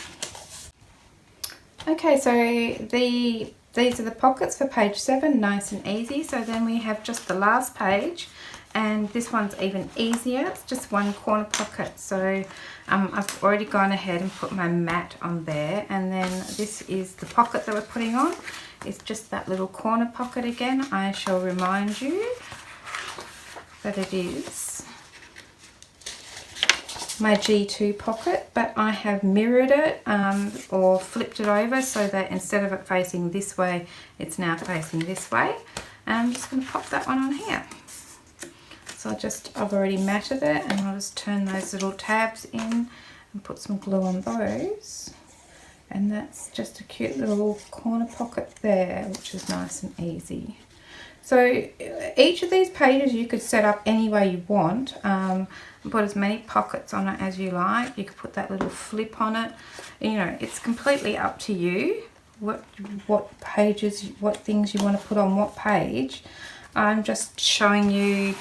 S1: Okay, so these are the pockets for page 7, nice and easy. So then we have just the last page, and this one's even easier. It's just one corner pocket. So I've already gone ahead and put my mat on there, and then this is the pocket that we're putting on. It's just that little corner pocket again. I shall remind you that it is my G2 pocket, but I have mirrored it or flipped it over so that instead of it facing this way, it's now facing this way. And I'm just going to pop that one on here. So I've already matted it, and I'll just turn those little tabs in and put some glue on those. And that's just a cute little corner pocket there, which is nice and easy. So each of these pages you could set up any way you want. Put as many pockets on it as you like. You could put that little flip on it. You know, it's completely up to you what pages, what things you want to put on what page. I'm just showing you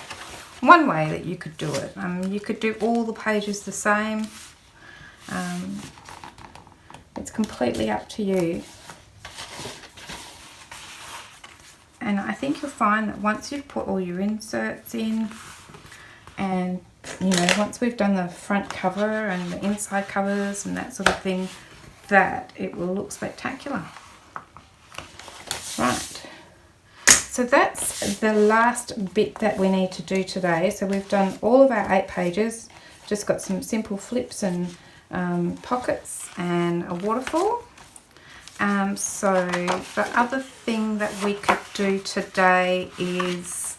S1: one way that you could do it. You could do all the pages the same. It's completely up to you. And I think you'll find that once you've put all your inserts in, and you know, once we've done the front cover and the inside covers and that sort of thing, that it will look spectacular. Right, so that's the last bit that we need to do today. So we've done all of our 8 pages, just got some simple flips and pockets and a waterfall. So the other thing that we could do today is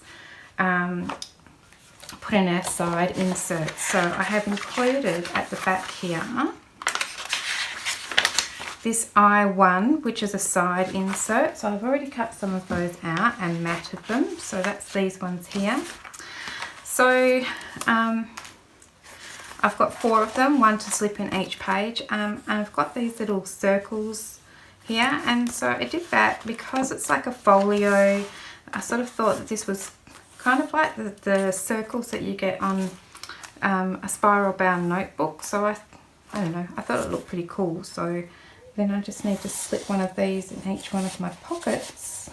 S1: put in our side inserts. So I have included at the back here this I1, which is a side insert. So I've already cut some of those out and matted them. So that's these ones here. So I've got 4 of them, 1 to slip in each page. And I've got these little circles here, and so I did that because it's like a folio. I sort of thought that this was kind of like the circles that you get on a spiral bound notebook. So I don't know, I thought it looked pretty cool. So then I just need to slip one of these in each one of my pockets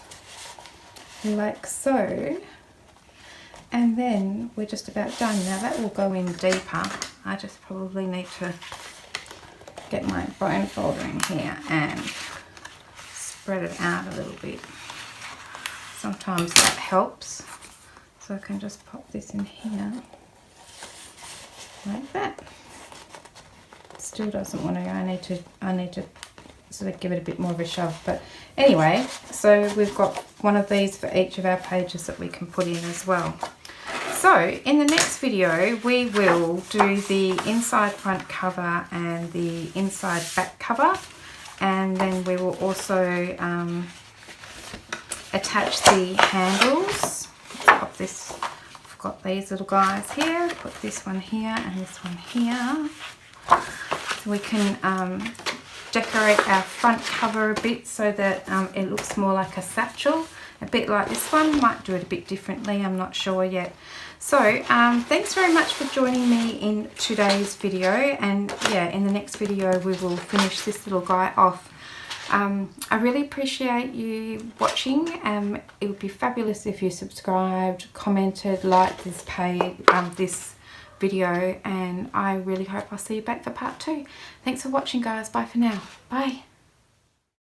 S1: like so, and then we're just about done. Now that will go in deeper. I just probably need to get my bone folder in here and spread it out a little bit. Sometimes that helps. So I can just pop this in here like that. Still doesn't want to. I need to sort of give it a bit more of a shove. But anyway, so we've got one of these for each of our pages that we can put in as well. So in the next video we will do the inside front cover and the inside back cover, and then we will also attach the handles. Let's pop this, got these little guys here. Put this one here and this one here. So we can decorate our front cover a bit so that it looks more like a satchel. A bit like this one. Might do it a bit differently, I'm not sure yet. So thanks very much for joining me in today's video, and yeah, in the next video we will finish this little guy off. I really appreciate you watching. It would be fabulous if you subscribed, commented, liked this page, this video, and I really hope I'll see you back for part 2. Thanks for watching, guys. Bye for now. Bye.